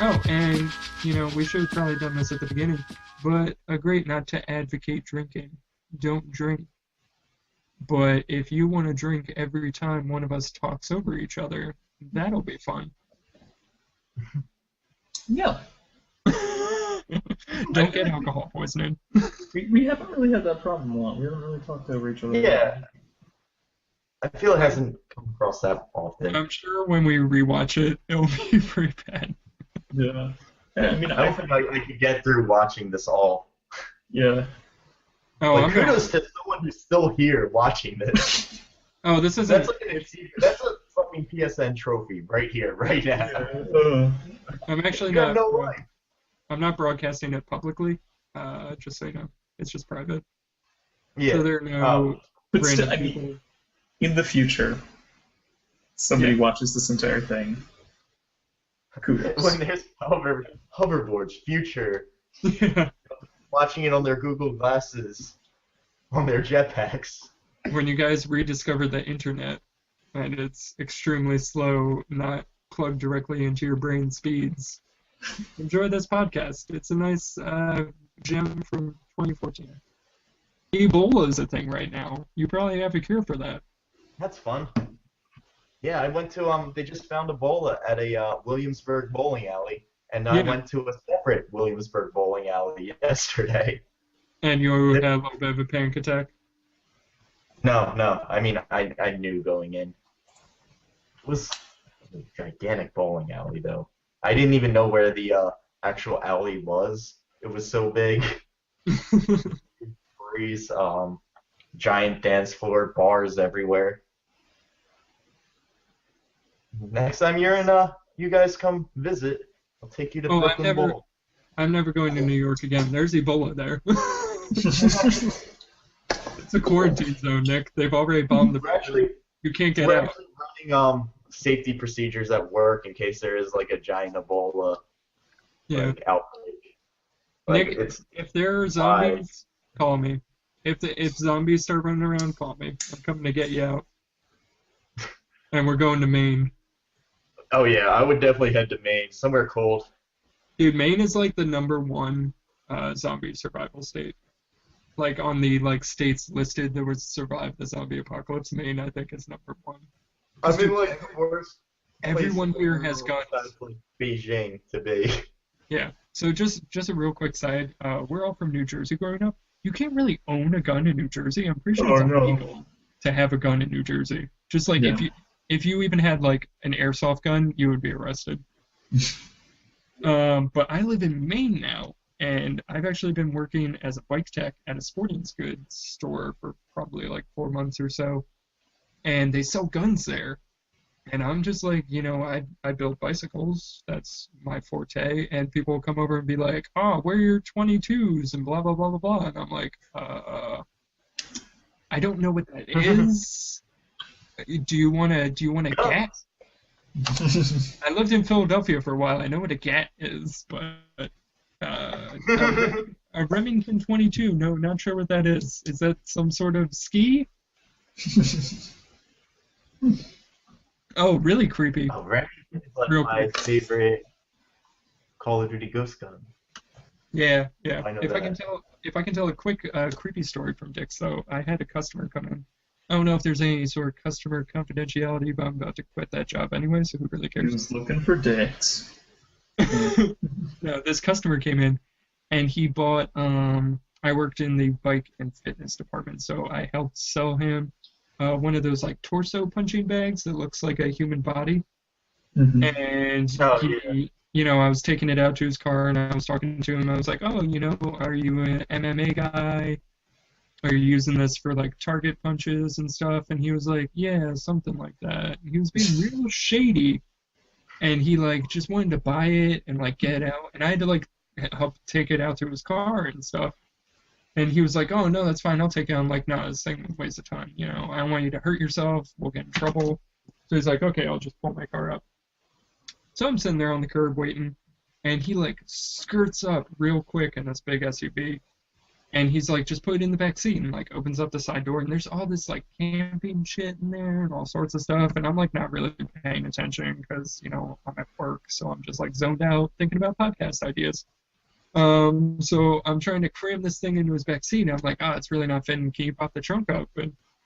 Oh, and, we should have probably done this at the beginning, but agree not to advocate drinking. Don't drink. But if you want to drink every time one of us talks over each other, that'll be fun. Yeah. Don't get alcohol poisoning. We haven't really had that problem a lot. We haven't really talked over each other. Yeah. I feel it hasn't come across that often. I'm sure when we rewatch it, it'll be pretty bad. Yeah. I don't think I could get through watching this all. Yeah. Oh, kudos to someone who's still here watching this. Oh, this isn't. That's a fucking PSN trophy right here, right now. I'm actually not. No life. I'm not broadcasting it publicly. Just so you know, it's just private. Yeah. So there are no but random still, people. In the future, somebody watches this entire thing. Kudos. When there's hoverboards, future, watching it on their Google Glasses, on their jetpacks. When you guys rediscover the internet, and it's extremely slow, not plugged directly into your brain speeds, enjoy this podcast. It's a nice gem from 2014. Ebola is a thing right now. You probably have a cure for that. That's fun. Yeah, I went to they just found Ebola at a Williamsburg bowling alley, and I went to a separate Williamsburg bowling alley yesterday. And you had a little bit of a panic attack? No. I mean, I knew going in. It was a gigantic bowling alley, though. I didn't even know where the actual alley was. It was so big. Breeze, giant dance floor, bars everywhere. Next time you're in, you guys come visit. I'll take you to Brooklyn Bowl. I'm never going to New York again. There's Ebola there. It's a quarantine zone, Nick. They've already bombed the. You can't get out. We're actually running safety procedures at work in case there is like a giant Ebola outbreak. Nick, if there are zombies, call me. If zombies start running around, call me. I'm coming to get you out. And we're going to Maine. Oh yeah, I would definitely head to Maine, somewhere cold. Dude, Maine is like the #1 zombie survival state. Like on the states listed that would survive the zombie apocalypse, Maine I think is #1. I mean, like the worst. Everyone here has guns. Beijing to be. Yeah. So just a real quick side. We're all from New Jersey growing up. You can't really own a gun in New Jersey. I'm pretty sure it's illegal to have a gun in New Jersey. Just like if you even had like an airsoft gun, you would be arrested. But I live in Maine now, and I've actually been working as a bike tech at a sporting goods store for probably like 4 months or so, and they sell guns there. And I'm just like, I build bicycles. That's my forte. And people will come over and be like, oh, where are your 22s and blah, blah, blah, blah, blah. And I'm like, I don't know what that is. Do you want a GAT? I lived in Philadelphia for a while. I know what a GAT is, but a Remington 22, no, not sure what that is. Is that some sort of ski? Oh, really creepy. Oh, Remington is like my favorite Call of Duty ghost gun. Yeah. I know If I can tell a quick creepy story from Dick's, though, I had a customer come in. I don't know if there's any sort of customer confidentiality, but I'm about to quit that job anyway, so who really cares? He was looking for dicks. No, this customer came in, and he bought, I worked in the bike and fitness department, so I helped sell him one of those like torso punching bags that looks like a human body. Mm-hmm. And I was taking it out to his car, and I was talking to him. I was like, oh, are you an MMA guy? Are you using this for like target punches and stuff? And he was like, yeah, something like that. And he was being real shady, and he like just wanted to buy it and like get it out, and I had to like help take it out to his car and stuff. And he was like, oh no, that's fine, I'll take it. I'm like, no, this thing is a waste of time. I don't want you to hurt yourself. We'll get in trouble. So he's like, okay, I'll just pull my car up. So I'm sitting there on the curb waiting, and he like skirts up real quick in this big SUV. And he's like, just put it in the back seat, and like opens up the side door, and there's all this like camping shit in there and all sorts of stuff. And I'm like not really paying attention because, I'm at work, so I'm just like zoned out thinking about podcast ideas. So I'm trying to cram this thing into his back seat, and I'm like, it's really not fitting. Can you pop the trunk up?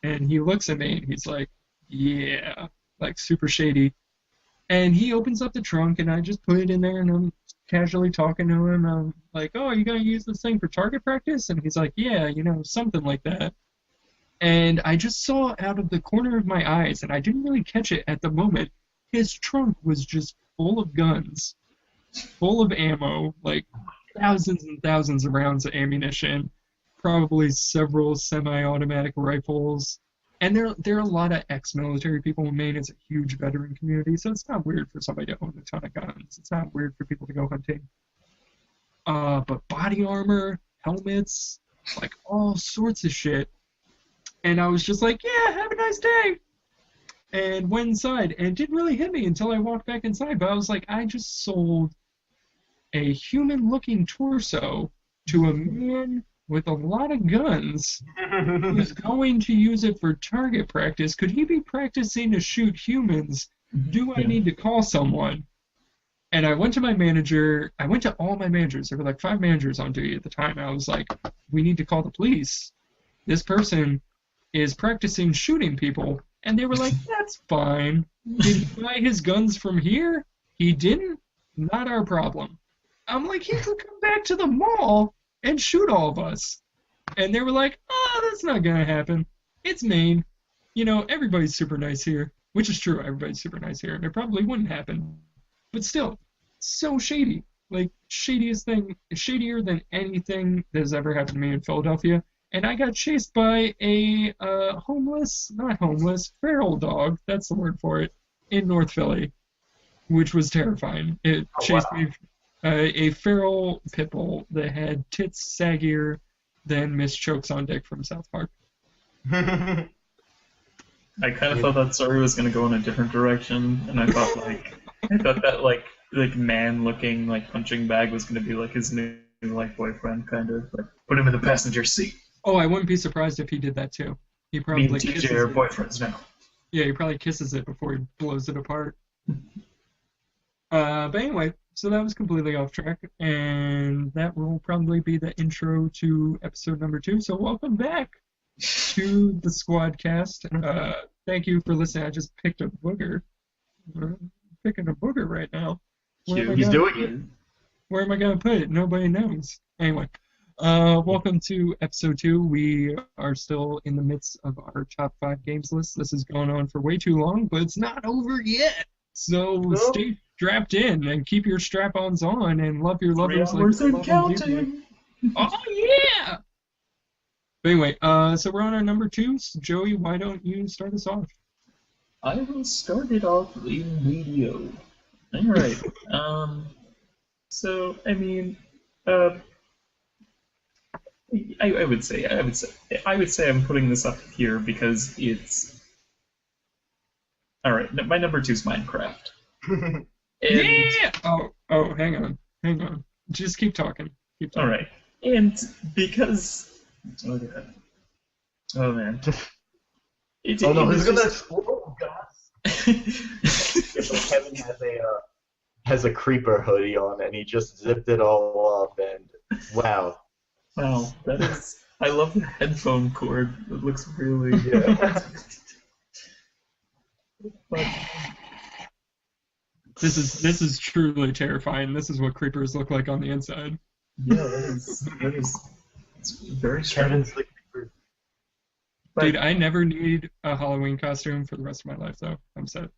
And he looks at me, and he's like, yeah, like super shady. And he opens up the trunk, and I just put it in there, and I'm casually talking to him. I'm like, oh, are you going to use this thing for target practice? And he's like, yeah, something like that. And I just saw out of the corner of my eyes, and I didn't really catch it at the moment, his trunk was just full of guns, full of ammo, like thousands and thousands of rounds of ammunition, probably several semi-automatic rifles. And there are a lot of ex-military people. Maine is a huge veteran community, so it's not weird for somebody to own a ton of guns. It's not weird for people to go hunting. But body armor, helmets, like all sorts of shit. And I was just like, yeah, have a nice day. And went inside, and it didn't really hit me until I walked back inside. But I was like, I just sold a human-looking torso to a man with a lot of guns who's going to use it for target practice. Could he be practicing to shoot humans? Do I need to call someone? And I went to my manager. I went to all my managers. There were like 5 managers on duty at the time. I was like, we need to call the police. This person is practicing shooting people. And they were like, that's fine. Did he buy his guns from here? He didn't? Not our problem. I'm like, he could come back to the mall and shoot all of us. And they were like, that's not going to happen. It's Maine. Everybody's super nice here. Which is true, everybody's super nice here. And it probably wouldn't happen. But still, so shady. Like, shadiest thing, shadier than anything that has ever happened to me in Philadelphia. And I got chased by a feral dog, that's the word for it, in North Philly, which was terrifying. It chased me. A feral pit bull that had tits saggier than Miss Chokes on Dick from South Park. I kind of thought that story was going to go in a different direction, and I thought that man-looking punching bag was going to be like his new boyfriend, kind of like put him in the passenger seat. Oh, I wouldn't be surprised if he did that too. He probably TJ are boyfriends now. Yeah, he probably kisses it before he blows it apart. But anyway, so that was completely off track, and that will probably be the intro to episode number 2. So welcome back to the Squadcast. Thank you for listening. I just picked a booger. I'm picking a booger right now. He's doing it. Where am I going to put it? Nobody knows. Anyway, welcome to episode 2. We are still in the midst of our top 5 games list. This has gone on for way too long, but it's not over yet. So stay strapped in and keep your strap-ons on and love your lovers. 3 hours and counting. Oh yeah! But anyway, so we're on our number 2. So Joey, why don't you start us off? I will start it off in video. All right. So I mean, I would say I'm putting this up here because it's. All right, my number 2 is Minecraft. Yeah! Oh, hang on. Just keep talking. All right, and because oh god, oh man, who's gonna explode, guys? Kevin has a creeper hoodie on, and he just zipped it all up, and wow. Wow, that is. I love the headphone cord. It looks really. Yeah. But, this is truly terrifying. This is what creepers look like on the inside. yeah, that is it's very strange. Kevin's the creeper. Dude, I never need a Halloween costume for the rest of my life, though. I'm set.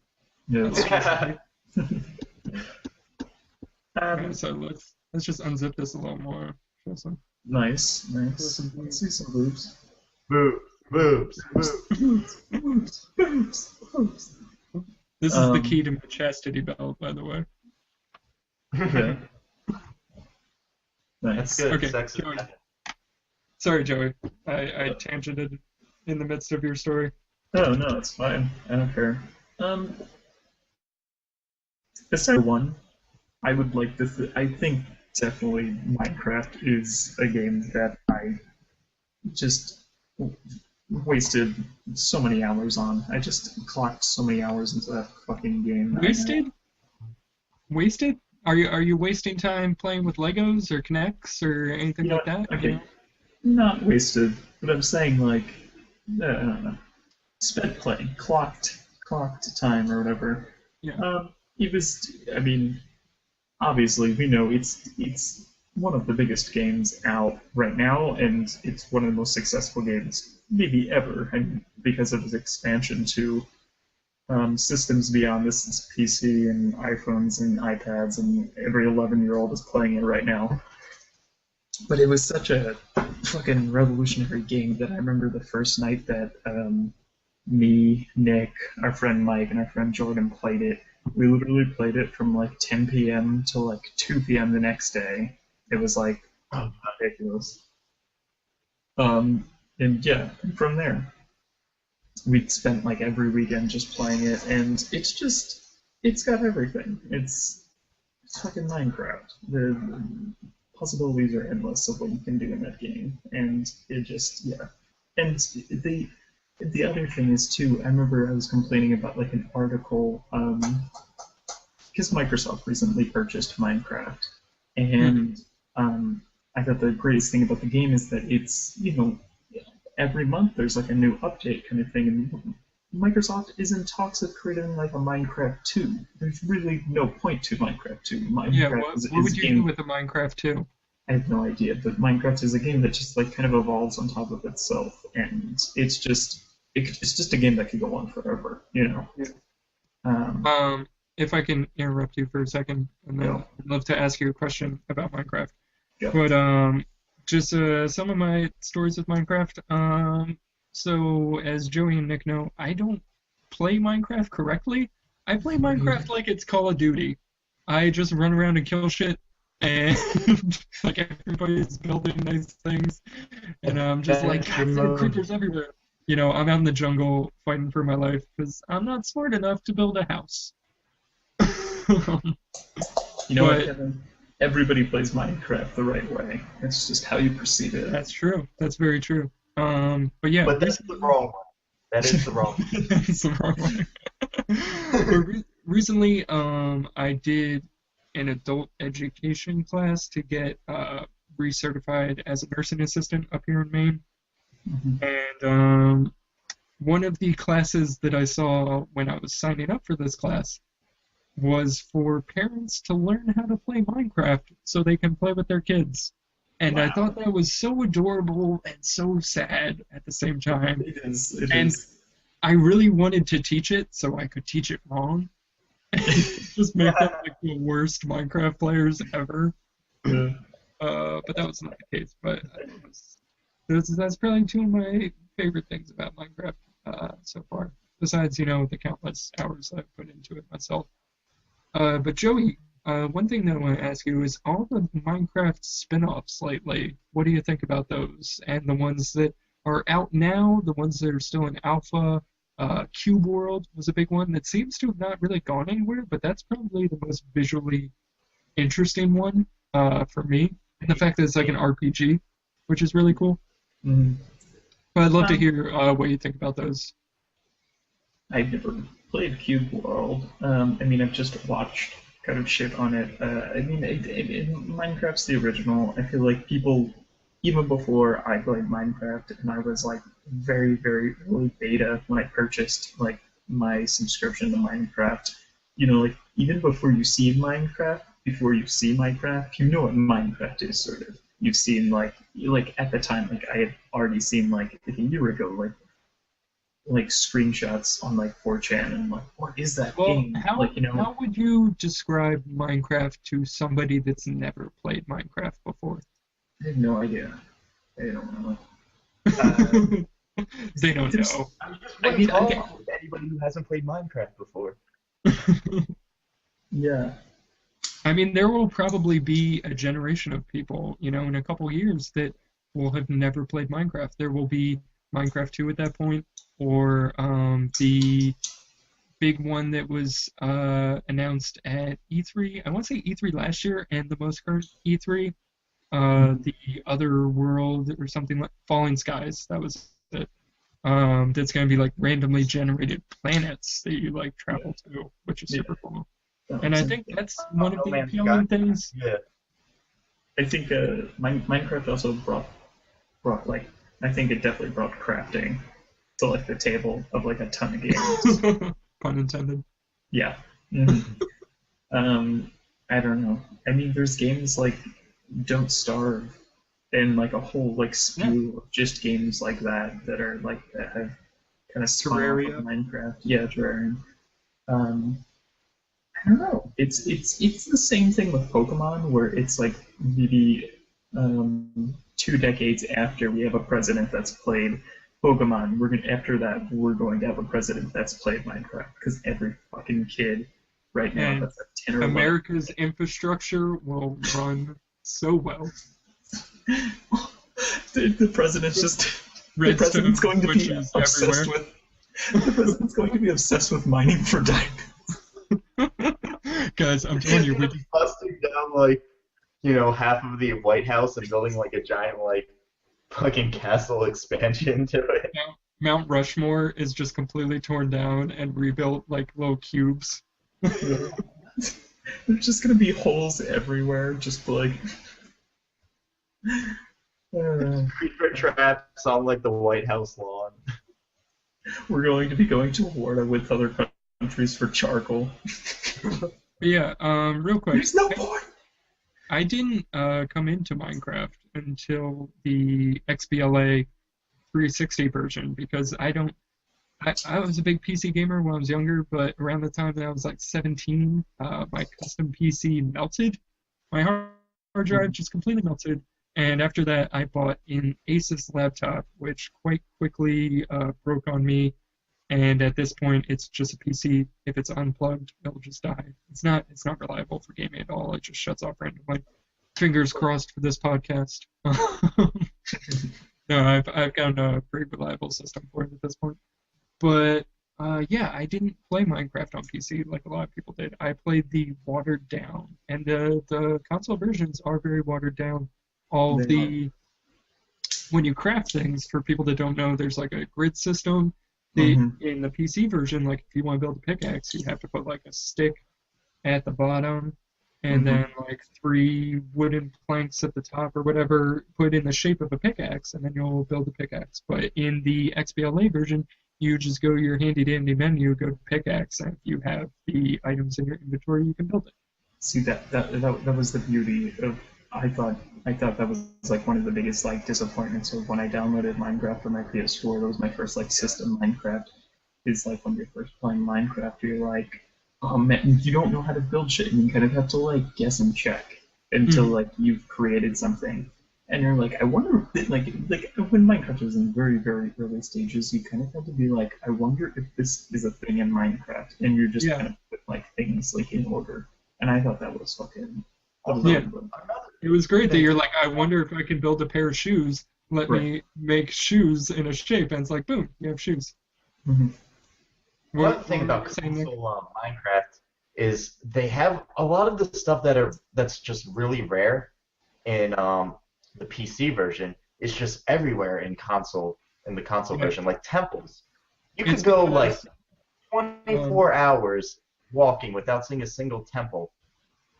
Yeah. Okay, so let's just unzip this a little more. Show some. Nice. Let's see some boobs. Boobs. This is the key to my chastity belt, by the way. Okay. That's Nice. good. Okay, Sex is Joey. bad. Sorry, Joey. I tangented in the midst of your story. Oh no, it's fine. I don't care. Aside one, I think definitely Minecraft is a game that I just wasted so many hours on. I just clocked so many hours into that fucking game. Wasted? Wasted? Are you wasting time playing with Legos or Kinects or anything You know like what? that? Okay, not wasted, but I'm saying like I don't know, spent playing, clocked time or whatever. Yeah. It was. I mean, obviously we know it's one of the biggest games out right now, and it's one of the most successful games maybe ever, and because of its expansion to systems beyond this, it's PC and iPhones and iPads, and every 11-year-old is playing it right now. But it was such a fucking revolutionary game that I remember the first night that me, Nick, our friend Mike, and our friend Jordan played it. We literally played it from like 10 p.m. to like 2 p.m. the next day. It was like ridiculous. And yeah, from there, we'd spent like every weekend just playing it, and it's got everything. It's fucking Minecraft. The possibilities are endless of what you can do in that game, and it just yeah. And the other thing is too. I remember I was complaining about like an article because Microsoft recently purchased Minecraft, and I thought the greatest thing about the game is that it's every month there's like a new update kind of thing, and Microsoft is in talks of creating like a Minecraft 2. There's really no point to Minecraft 2. Minecraft What would you do with a Minecraft 2? I have no idea, but Minecraft is a game that just like kind of evolves on top of itself, and it's just a game that could go on forever, Yeah. If I can interrupt you for a second, and then I'd love to ask you a question about Minecraft. Yeah. But just some of my stories with Minecraft. So as Joey and Nick know, I don't play Minecraft correctly. I play Minecraft like it's Call of Duty. I just run around and kill shit, and like everybody's building nice things, and I'm just like, God, there are creepers everywhere. I'm out in the jungle fighting for my life because I'm not smart enough to build a house. What, Kevin? Everybody plays Minecraft the right way. It's just how you perceive it. That's true. That's very true. But yeah. But that's the wrong one. That is the wrong one. That's the wrong one. Recently, I did an adult education class to get recertified as a nursing assistant up here in Maine. Mm-hmm. And one of the classes that I saw when I was signing up for this class was for parents to learn how to play Minecraft so they can play with their kids. And wow. I thought that was so adorable and so sad at the same time. It is. I really wanted to teach it so I could teach it wrong. Just make them like the worst Minecraft players ever. Yeah. But that was not the case. But that's probably two of my favorite things about Minecraft so far. Besides, the countless hours I've put into it myself. But Joey, one thing that I want to ask you is all the Minecraft spin-offs lately, what do you think about those? And the ones that are out now, the ones that are still in alpha, Cube World was a big one that seems to have not really gone anywhere, but that's probably the most visually interesting one for me. And the fact that it's like an RPG, which is really cool. Mm-hmm. But I'd love to hear what you think about those. I've never played Cube World. I've just watched kind of shit on it. Minecraft's the original. I feel like people, even before I played Minecraft, and I was like very, very early beta when I purchased like my subscription to Minecraft. Even before you see Minecraft, you know what Minecraft is, sort of. You've seen like at the time, like I had already seen like a year ago, like screenshots on like 4chan, and I'm like, what is that game? How would you describe Minecraft to somebody that's never played Minecraft before? I have no idea. I don't know. They don't know. Anybody who hasn't played Minecraft before. Yeah. There will probably be a generation of people, in a couple years that will have never played Minecraft. There will be Minecraft 2 at that point, or the big one that was announced at E3. I want to say E3 last year, and the most current E3 the Other World or something like Falling Skies. That was it. That's going to be like randomly generated planets that you like travel to, which is super cool. And I think that's one of No the Man's appealing Sky. things. Yeah. I think Minecraft also brought like I think it definitely brought crafting to like the table of like a ton of games. Pun intended. Yeah. Mhm. I don't know. I mean, there's games like Don't Starve and like a whole like spew of just games like that are like that have kind of spun off Terraria. of Minecraft. Yeah, Terraria. Um, I don't know. It's the same thing with Pokemon, where it's like maybe 2 decades after we have a president that's played Pokemon. After that we're going to have a president that's played Minecraft because every fucking kid right now And that's like 10 or 11. America's infrastructure will run so well. The president's just the Redstone, president's going to which be is obsessed everywhere. with the president's going to be obsessed with mining for diamonds. Guys, I'm telling you, we busting down like, you know, half of the White House and building like a giant like fucking castle expansion to it. Mount Rushmore is just completely torn down and rebuilt like little cubes. There's just gonna be holes everywhere, just like Creeper traps on like the White House lawn. we're going to be going to war with other countries for charcoal. But yeah, real quick. There's no point. I didn't come into Minecraft until the XBLA 360 version because I was a big PC gamer when I was younger, but around the time that I was like 17, my custom PC melted. My hard drive just completely melted. And after that, I bought an Asus laptop, which quite quickly broke on me. And at this point, it's just a PC. If it's unplugged, it'll just die. It's not reliable for gaming at all. It just shuts off randomly. Fingers crossed for this podcast. No, I've got a pretty reliable system for it at this point. But yeah, I didn't play Minecraft on PC like a lot of people did. I played the watered down, and the console versions are very watered down. All of the when you craft things, for people that don't know, there's like a grid system. In the PC version, like if you want to build a pickaxe, you have to put like a stick at the bottom, and then like 3 wooden planks at the top or whatever, put in the shape of a pickaxe, and then you'll build a pickaxe. But in the XBLA version, you just go to your handy-dandy menu, go to pickaxe, and if you have the items in your inventory, you can build it. See, that was the beauty of. I thought that was like one of the biggest like disappointments of when I downloaded Minecraft on my PS4. That was my first like system Minecraft. Is like when you're first playing Minecraft, you're like, oh man, you don't know how to build shit, and you kind of have to like guess and check until like you've created something. And you're like, I wonder if like when Minecraft was in very, very early stages, you kind of had to be like, I wonder if this is a thing in Minecraft, and you're just kind of put like things like in order. And I thought that was fucking. It was great that you're like, I wonder if I can build a pair of shoes. Let me make shoes in a shape, and it's like, boom, you have shoes. One thing about console Minecraft is they have a lot of the stuff that's just really rare in the PC version. It's just everywhere in the console version, like temples. You could go like 24 hours walking without seeing a single temple.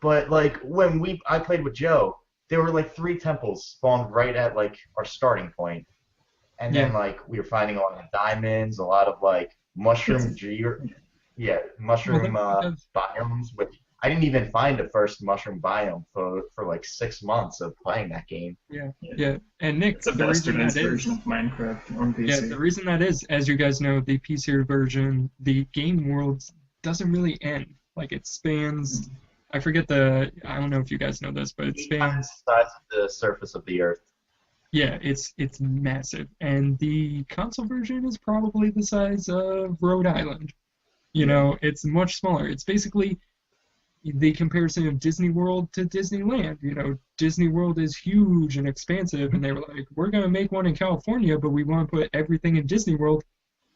But like when I played with Joe, there were like 3 temples spawned right at like our starting point, and then like we were finding a lot of diamonds, a lot of like mushroom biomes. Which I didn't even find the first mushroom biome for like 6 months of playing that game. Yeah. And Nick, it's a bastardized version of Minecraft on PC. Yeah, the reason that is, as you guys know, the PC version, the game world doesn't really end. Like it spans. I forget I don't know if you guys know this, but it spans the size of the surface of the Earth. Yeah, it's massive, and the console version is probably the size of Rhode Island. You know, it's much smaller. It's basically the comparison of Disney World to Disneyland. You know, Disney World is huge and expansive, and they were like, we're gonna make one in California, but we want to put everything in Disney World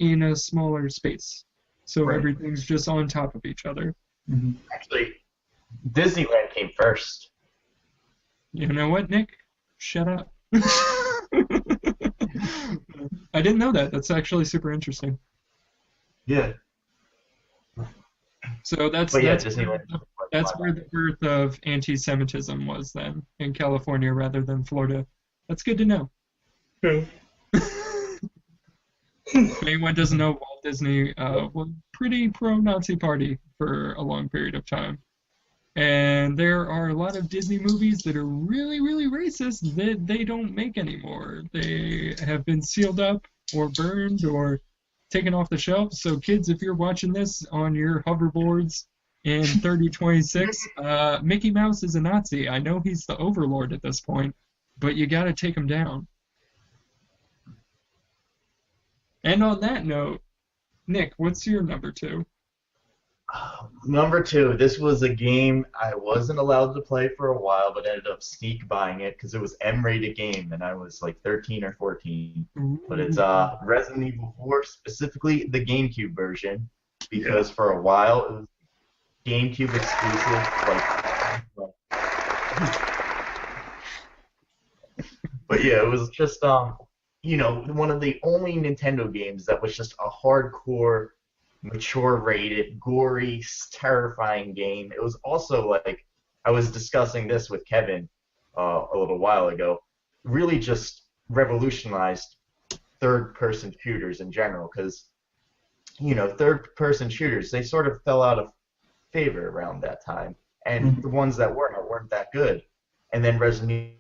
in a smaller space, so everything's just on top of each other. Actually, Disneyland came first. You know what, Nick? shut up. I didn't know that. That's actually super interesting. Yeah. So that's But yeah, that's Disneyland. that's where the birth of anti-Semitism was then in California rather than Florida. That's good to know. Yeah. If anyone doesn't know, Walt Disney was pretty pro-Nazi party for a long period of time. And there are a lot of Disney movies that are really, really racist that they don't make anymore. They have been sealed up or burned or taken off the shelf. So kids, if you're watching this on your hoverboards in 3026, Mickey Mouse is a Nazi. I know he's the overlord at this point, but you gotta take him down. And on that note, Nick, what's your number 2? Number 2, this was a game I wasn't allowed to play for a while, but ended up sneak buying it because it was M-rated game, and I was like 13 or 14. But it's Resident Evil 4, specifically the GameCube version, because for a while it was GameCube exclusive. But yeah, it was just one of the only Nintendo games that was just a hardcore, mature rated, gory, terrifying game. It was also like, I was discussing this with Kevin a little while ago, really just revolutionized third-person shooters in general, because, third-person shooters, they sort of fell out of favor around that time, and the ones that weren't that good. And then Resident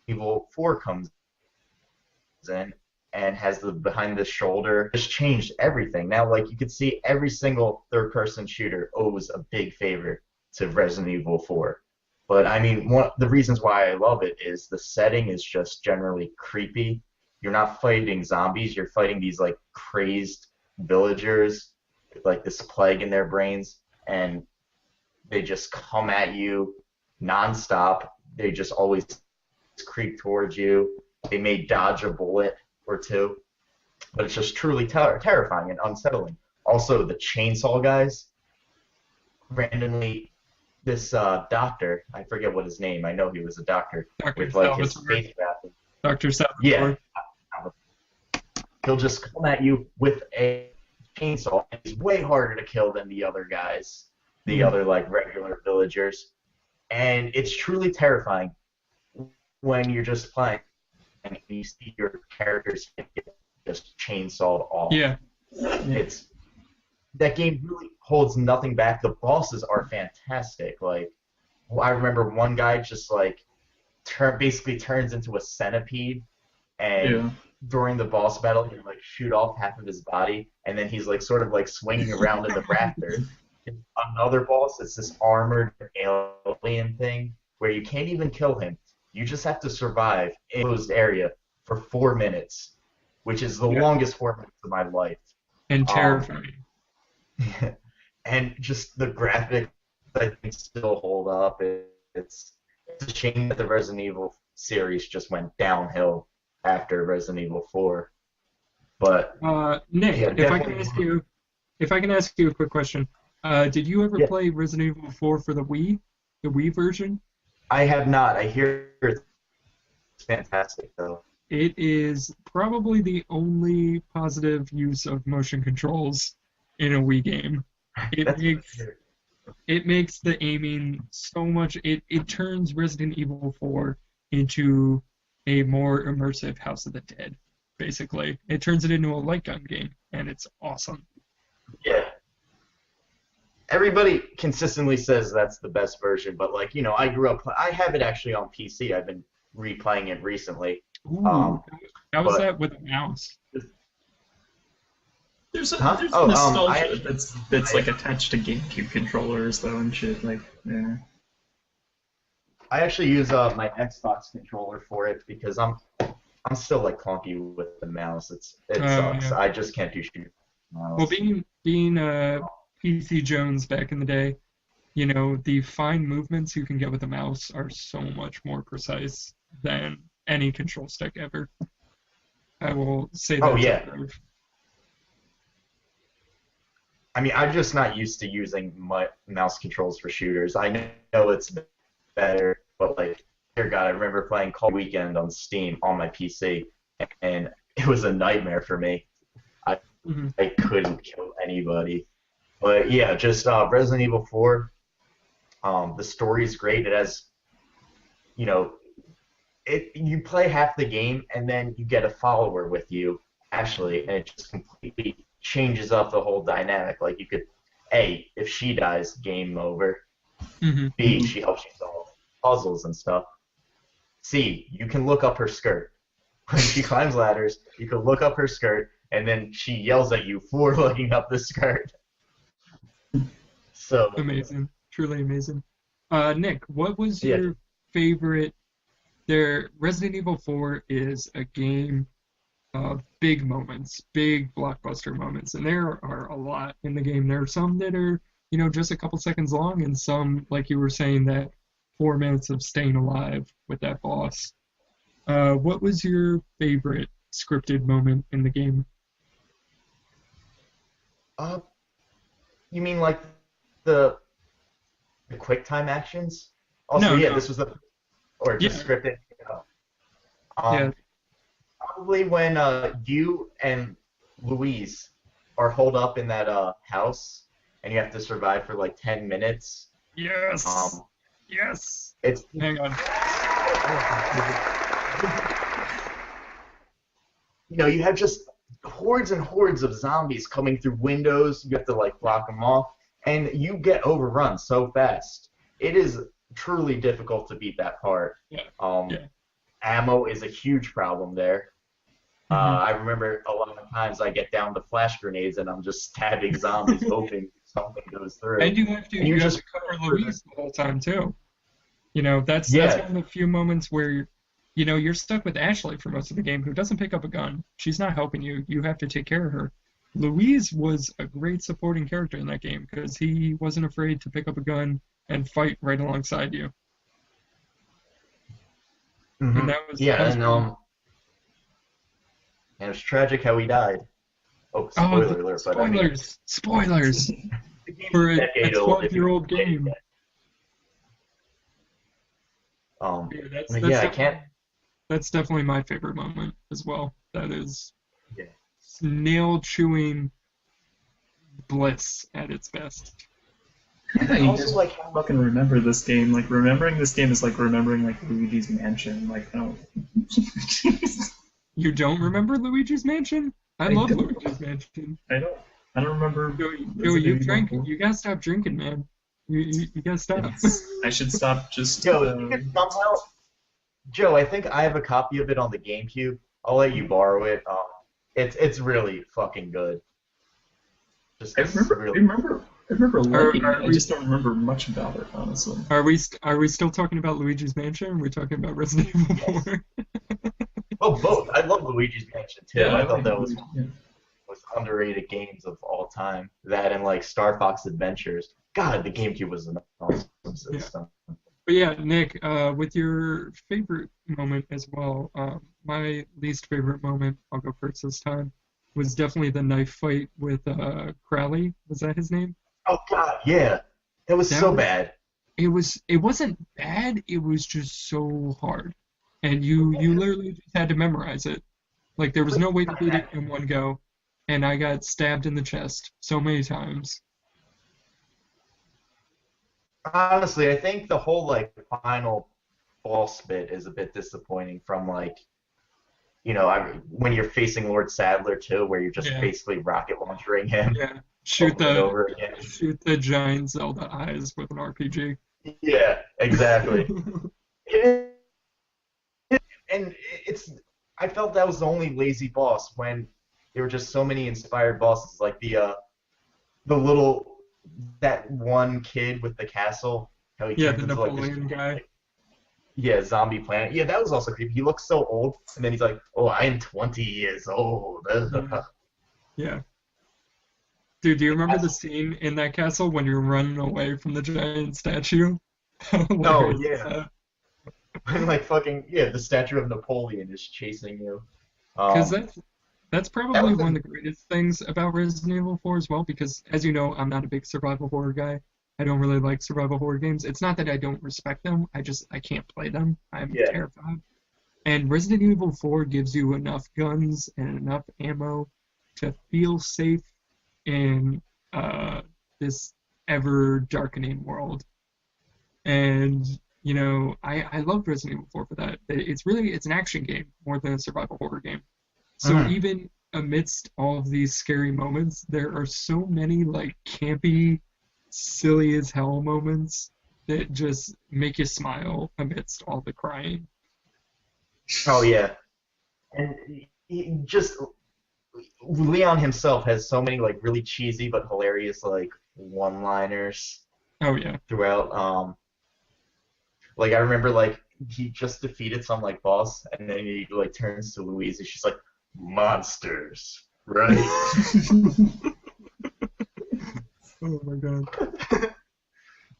Evil 4 comes in and has the behind the shoulder, just changed everything. Now, like, you could see every single third-person shooter owes a big favor to Resident Evil 4. But I mean, one of the reasons why I love it is the setting is just generally creepy. You're not fighting zombies, you're fighting these like crazed villagers with like this plague in their brains, and they just come at you nonstop. They just always creep towards you. They may dodge a bullet or two, but it's just truly terrifying and unsettling. Also, the chainsaw guys, randomly, this doctor, I forget what his name, I know he was a doctor, Dr. with like his Salvatore. face wrap. Dr. Salvatore. Yeah. He'll just come at you with a chainsaw. He's way harder to kill than the other guys, the other like regular villagers. And it's truly terrifying when you're just playing and you see your characters get just chainsawed off. Yeah. It's that game really holds nothing back. The bosses are fantastic. Like, I remember one guy just like basically turns into a centipede, and during the boss battle, he like shoot off half of his body, and then he's like sort of like swinging around in the rafters. Another boss is this armored alien thing where you can't even kill him. You just have to survive in a closed area for 4 minutes, which is the longest 4 minutes of my life. And terrifying. And just the graphics, I think, still hold up. It's a shame that the Resident Evil series just went downhill after Resident Evil 4. But Nick, yeah, if I can ask you a quick question, did you ever play Resident Evil 4 for the Wii version? I have not. I hear it's fantastic though. It is probably the only positive use of motion controls in a Wii game. It makes the aiming so much. It turns Resident Evil 4 into a more immersive House of the Dead, basically. It turns it into a light gun game, and it's awesome. Yeah. Everybody consistently says that's the best version, but like, I grew up. I have it actually on PC. I've been replaying it recently. Ooh, how was that with a mouse? There's nostalgia that's like attached to GameCube controllers though and shit. Like, yeah. I actually use my Xbox controller for it because I'm still like clunky with the mouse. It sucks. Yeah. I just can't do shoot. Well, being PC Jones back in the day, the fine movements you can get with a mouse are so much more precise than any control stick ever. I will say that. Oh yeah. I mean, I'm just not used to using my mouse controls for shooters. I know it's better, but like dear God, I remember playing Call Weekend on Steam on my PC, and it was a nightmare for me. I Hmm. I couldn't kill anybody. But yeah, just Resident Evil 4. The story's great. It has, you know, you play half the game and then you get a follower with you, Ashley, and it just completely changes up the whole dynamic. Like you could, A, if she dies, game over. Hmm. B, she helps you solve puzzles and stuff. C, you can look up her skirt. When she climbs ladders, you can look up her skirt, and then she yells at you for looking up the skirt. So Amazing, truly amazing. Nick, what was yeah, your favorite? There, Resident Evil 4 is a game of big moments, big blockbuster moments, and there are a lot in the game. There are some that are, just a couple seconds long, and some, like you were saying, that 4 minutes of staying alive with that boss. What was your favorite scripted moment in the game? uh, you mean like the the quick time actions? Also, No, yeah, no, this was the or just yeah, scripted. You know. yeah, Probably when you and Louise are holed up in that house and you have to survive for like 10 minutes. yes, Um, yes. it's Hang on. you have just hordes and hordes of zombies coming through windows. You have to like block them off, and you get overrun so fast. It is truly difficult to beat that part. Yeah, Um, yeah. ammo is a huge problem there. Hmm. I remember a lot of times I get down to flash grenades and I'm just stabbing zombies, hoping something goes through. And you have to And you you have just to cover Louise the whole time too. That's yeah. one of the few moments where you're stuck with Ashley for most of the game, who doesn't pick up a gun. She's not helping you. You have to take care of her. Louise was a great supporting character in that game because he wasn't afraid to pick up a gun and fight right alongside you. And Hmm. that Yeah, was really and it was tragic how he died. Oh, oh spoiler alert! But I mean, spoilers the game's for a a decade old if you 12-year-old haven't played it game. yet. Yeah, that's But that's yeah, I definitely can't. that's definitely my favorite moment as well. That is Yeah. nail chewing bliss at its best. And Yeah, I you also just like how fucking remember this game. Like remembering this game is like remembering like Luigi's Mansion. Like oh, You don't remember Luigi's Mansion? I I love don't. Luigi's Mansion. I don't remember Joey, Resident you've Evil drank. 4. You gotta stop drinking, man. You gotta stop. I should stop just. Joe, if you could somehow, Joe, I think I have a copy of it on the GameCube. I'll let you borrow it. It's really fucking good. Just I it's remember. I really remember. I remember Are, liking it. are I we just don't remember much about it, honestly. are we still talking about Luigi's Mansion? We're talking about Resident Evil yes. 4. Well, both. I love Luigi's Mansion too. Yeah, I I thought like that Luigi. Yeah. was underrated games of all time. That and like Star Fox Adventures. God, the GameCube was an awesome Yeah. system. But yeah, Nick, with your favorite moment as well, my least favorite moment, I'll go first this time, was definitely the knife fight with Crowley. Was that his name? Oh God, yeah, that was That so was bad. it wasn't bad, it was just so hard. And you literally just had to memorize it. Like there was no way to beat it in one go. And I got stabbed in the chest so many times. Honestly, I think the whole like final boss bit is a bit disappointing. From like when you're facing Lord Sadler too, where you're just Yeah, basically rocket launchering him yeah. Shoot over and the over again. shoot the giant Zelda eyes with an RPG. Yeah, exactly. It is, and it's. I felt that was the only lazy boss when there were just so many inspired bosses, like the little that one kid with the castle, how he Yeah, turns the into like this Napoleon guy. like, yeah, zombie planet. Yeah, that was also creepy. He looks so old, and then he's like, "Oh, I am 20 years old." Yeah, yeah. Dude, do you remember the scene in that castle when you're running away from the giant statue? How Oh hilarious is yeah, that? and like fucking yeah, the statue of Napoleon is chasing you. Because Um, that's that probably was one the of the greatest things about Resident Evil 4 as well. Because as you know, I'm not a big survival horror guy. I don't really like survival horror games. It's not that I don't respect them. I can't play them. I'm Yeah. terrified. And Resident Evil 4 gives you enough guns and enough ammo to feel safe in this ever darkening world. And I love Resident Evil 4 for that. It's an action game more than a survival horror game. So even amidst all of these scary moments, there are so many like campy, silly as hell moments that just make you smile amidst all the crying. Oh yeah, and just Leon himself has so many like really cheesy but hilarious like one-liners Oh yeah. throughout. Like I remember like he just defeated some like boss, and then he like turns to Louise, and she's like, "Monsters, right?" Oh my god.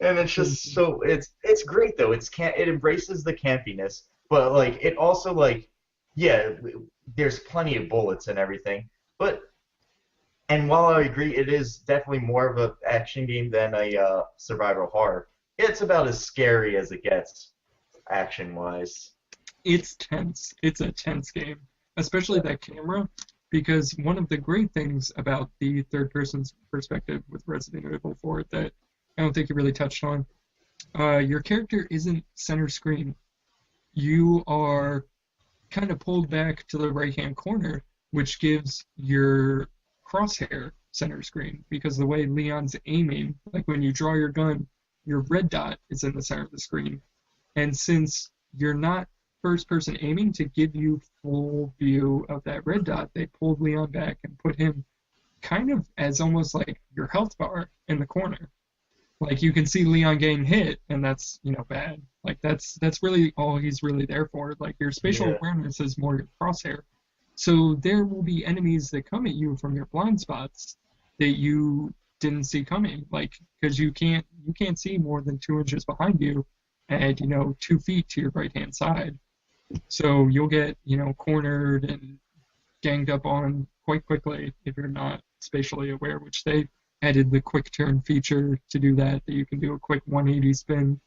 And it's just so it's great though. It embraces the campiness, but like it also like there's plenty of bullets and everything. And while I agree it is definitely more of an action game than a survival horror, it's about as scary as it gets action wise. It's tense. It's a tense game, especially that camera, because one of the great things about the third person's perspective with Resident Evil 4 that I don't think you really touched on, your character isn't center screen. You are kind of pulled back to the right-hand corner, which gives your crosshair center screen, because the way Leon's aiming, like when you draw your gun, your red dot is in the center of the screen. And since you're not first-person aiming to give you full view of that red dot, they pulled Leon back and put him kind of as almost like your health bar in the corner. Like you can see Leon getting hit, and that's bad. Like that's really all he's really there for. Like your spatial awareness is more your crosshair. So there will be enemies that come at you from your blind spots that you didn't see coming, like because you can't see more than 2 inches behind you, and 2 feet to your right hand side. So you'll get cornered and ganged up on quite quickly if you're not spatially aware, which they added the quick turn feature to do that you can do a quick 180 spin,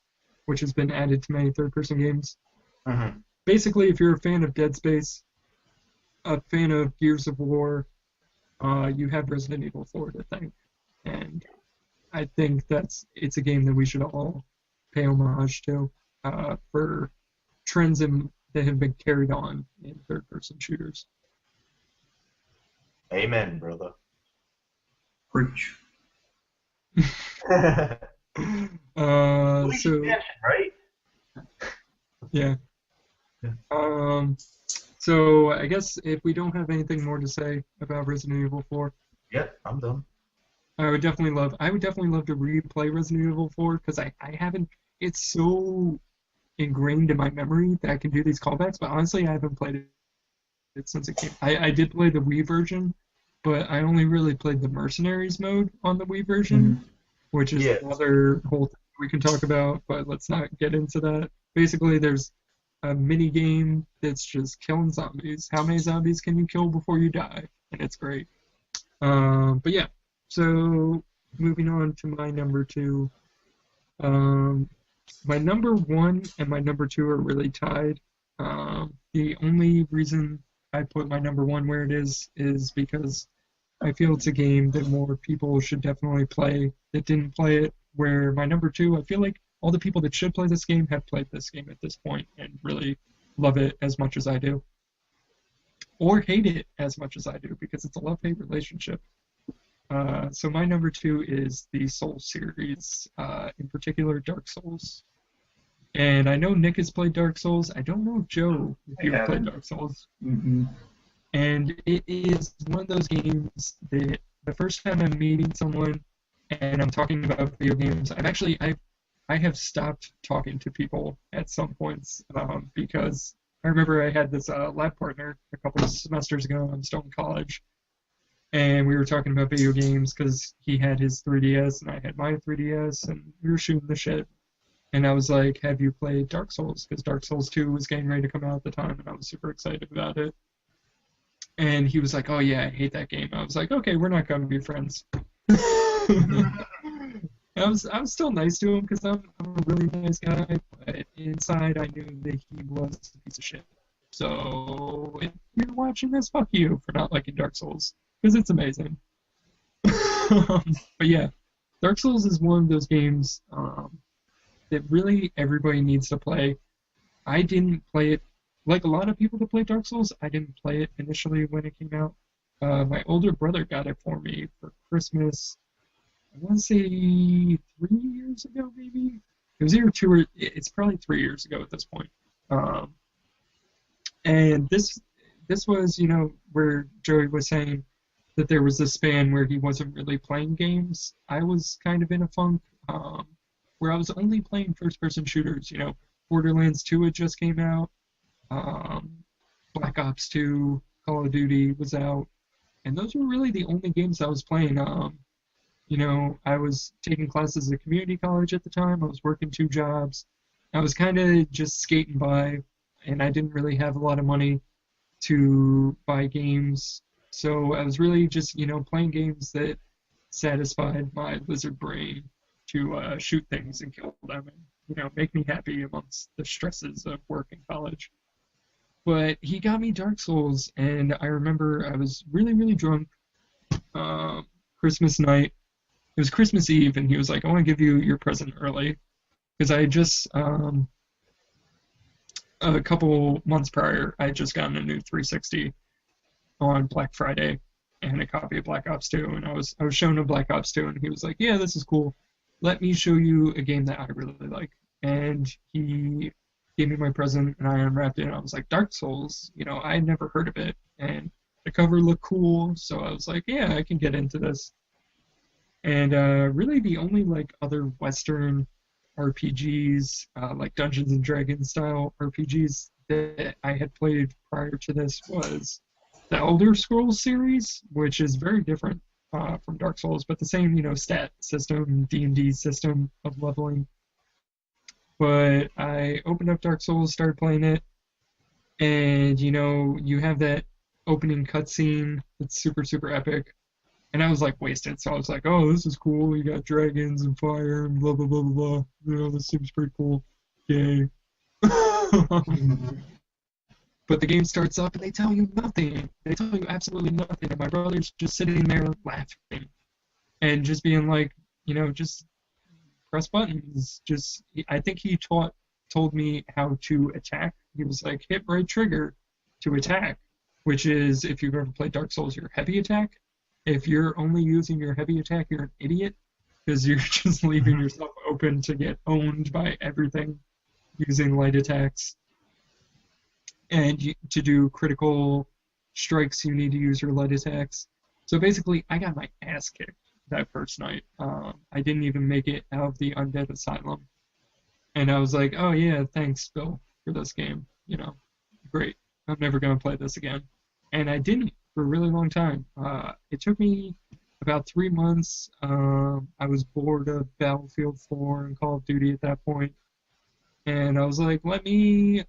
which has been added to many third-person games. Basically, if you're a fan of Dead Space, a fan of Gears of War, you have Resident Evil 4 to thank. And I think it's a game that we should all pay homage to for trends that have been carried on in third-person shooters. Amen, brother. Preach. So right? yeah. So I guess if we don't have anything more to say about Resident Evil 4, Yep, I'm done. I would definitely love to replay Resident Evil 4 because I haven't. It's so ingrained in my memory that I can do these callbacks, but honestly I haven't played it since it came. I did play the Wii version, but I only really played the Mercenaries mode on the Wii version, which is another whole thing we can talk about, but let's not get into that. Basically, there's a mini game that's just killing zombies. How many zombies can you kill before you die? And it's great. But yeah, so moving on to my number 2. My number 1 and my number 2 are really tied. The only reason I put my number 1 where it is because I feel it's a game that more people should definitely play that didn't play it, where my number 2, I feel like all the people that should play this game have played this game at this point and really love it as much as I do. Or hate it as much as I do, because it's a love-hate relationship. So my number 2 is the Souls series, in particular Dark Souls. And I know Nick has played Dark Souls. I don't know, Joe, if you've played Dark Souls. And it is one of those games that the first time I'm meeting someone and I'm talking about video games, I have stopped talking to people at some points because I remember I had this lab partner a couple of semesters ago. I'm still in college, and we were talking about video games because he had his 3DS and I had my 3DS, and we were shooting the shit. And I was like, "Have you played Dark Souls?" Because Dark Souls 2 was getting ready to come out at the time, and I was super excited about it. And he was like, "Oh yeah, I hate that game." I was like, "Okay, we're not gonna be friends." I was still nice to him because I'm a really nice guy, but inside I knew that he was a piece of shit. So if you're watching this, fuck you for not liking Dark Souls because it's amazing. But yeah, Dark Souls is one of those games that really everybody needs to play. I didn't play it like a lot of people that play Dark Souls. I didn't play it initially when it came out. My older brother got it for me for Christmas. I want to say 3 years ago, maybe. It was either two or it's probably 3 years ago at this point. Um, and this was, where Joey was saying that there was a span where he wasn't really playing games. I was kind of in a funk where I was only playing first-person shooters. Borderlands 2 had just came out. Um, Black Ops 2, Call of Duty was out, and those were really the only games I was playing. I was taking classes at community college at the time. I was working 2 jobs. I was kind of just skating by, and I didn't really have a lot of money to buy games. So I was really just, playing games that satisfied my lizard brain to shoot things and kill them and, make me happy amongst the stresses of work and college. But he got me Dark Souls, and I remember I was really, really drunk Christmas night. It was Christmas Eve, and he was like, I want to give you your present early. Because I had just, a couple months prior, I had just gotten a new 360 on Black Friday and a copy of Black Ops 2. And I was shown a Black Ops 2, and he was like, yeah, this is cool. Let me show you a game that I really like. And he gave me my present, and I unwrapped it, and I was like, Dark Souls? I had never heard of it. And the cover looked cool, so I was like, yeah, I can get into this. And really the only other Western RPGs, like Dungeons and Dragons style RPGs that I had played prior to this was the Elder Scrolls series, which is very different from Dark Souls, but the same, stat system, D&D system of leveling. But I opened up Dark Souls, started playing it, and you have that opening cutscene that's super, super epic. And I was wasted, so I was like, oh, this is cool. You got dragons and fire and blah, blah, blah, blah, blah. This seems pretty cool. Yay. But the game starts up and they tell you nothing. They tell you absolutely nothing. And my brother's just sitting there laughing and just being like, just press buttons. I think he told me how to attack. He was like, hit right trigger to attack, which is, if you've ever played Dark Souls, your heavy attack. If you're only using your heavy attack, you're an idiot because you're just leaving yourself open to get owned by everything using light attacks. And to do critical strikes, you need to use your light attacks. So basically, I got my ass kicked that first night. I didn't even make it out of the Undead Asylum. And I was like, oh yeah, thanks, Bill, for this game. Great. I'm never going to play this again. And I didn't for a really long time. It took me about 3 months. I was bored of Battlefield 4 and Call of Duty at that point. And I was like, let me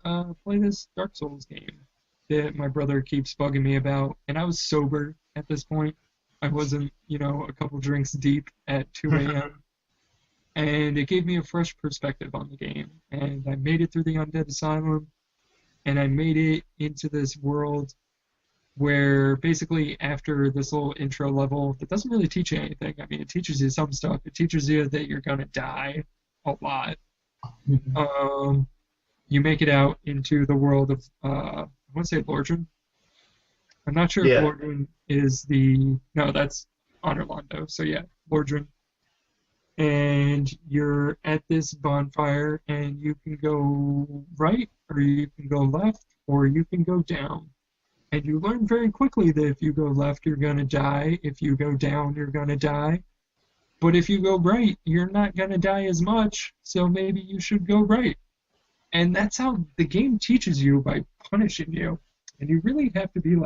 play this Dark Souls game that my brother keeps bugging me about. And I was sober at this point. I wasn't, a couple drinks deep at 2 a.m. And it gave me a fresh perspective on the game. And I made it through the Undead Asylum. And I made it into this world where basically after this little intro level that doesn't really teach you anything. I mean, it teaches you some stuff. It teaches you that you're going to die a lot. Mm-hmm. You make it out into the world of, I want to say Lordran. I'm not sure if Lordran is no, that's Honorlando. So yeah, Lordran. And you're at this bonfire, and you can go right, or you can go left, or you can go down. And you learn very quickly that if you go left, you're going to die. If you go down, you're going to die. But if you go right, you're not going to die as much, so maybe you should go right. And that's how the game teaches you by punishing you. And you really have to be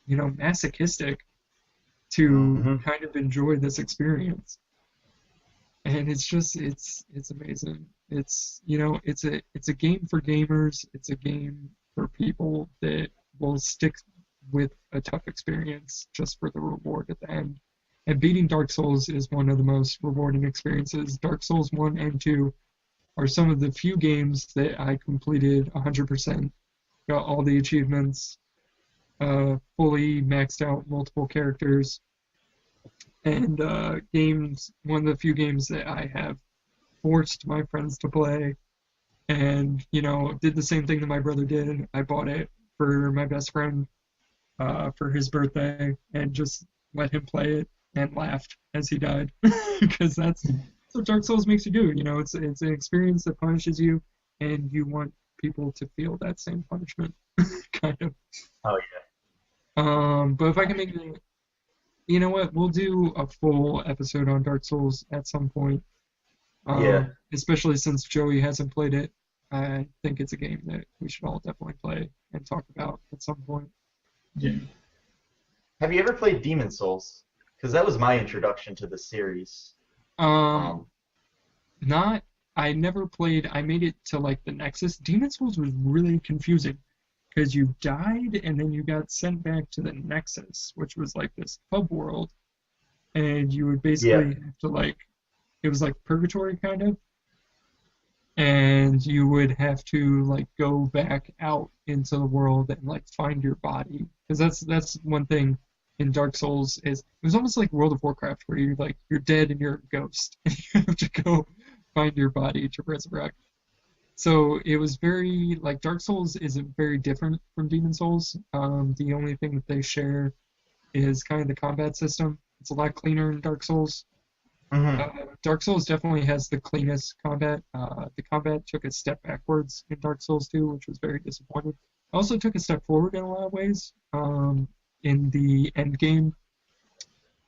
masochistic to kind of enjoy this experience. And it's just, it's amazing. It's, it's a game for gamers. It's a game for people that will stick with a tough experience just for the reward at the end. And beating Dark Souls is one of the most rewarding experiences. Dark Souls 1 and 2 are some of the few games that I completed 100%, got all the achievements, fully maxed out multiple characters, and one of the few games that I have forced my friends to play, and did the same thing that my brother did. I bought it for my best friend for his birthday, and just let him play it and laughed as he died, because that's what Dark Souls makes you do. It's an experience that punishes you, and you want people to feel that same punishment, kind of. Oh But if I can make it, you know what? We'll do a full episode on Dark Souls at some point. Yeah. Especially since Joey hasn't played it. I think it's a game that we should all definitely play and talk about at some point. Yeah. Have you ever played Demon Souls? Because that was my introduction to the series. Not. I never played. I made it to like the Nexus. Demon Souls was really confusing because you died and then you got sent back to the Nexus, which was like this hub world, and you would basically have to like. It was like purgatory kind of, and you would have to like go back out into the world and like find your body, because that's one thing in Dark Souls is it was almost like World of Warcraft where you're dead and you're a ghost and you have to go find your body to resurrect. So it was very like Dark Souls isn't very different from Demon Souls. The only thing that they share is kind of the combat system. It's a lot cleaner in Dark Souls. Dark Souls definitely has the cleanest combat. The combat took a step backwards in Dark Souls 2, which was very disappointing. Also took a step forward in a lot of ways in the end game,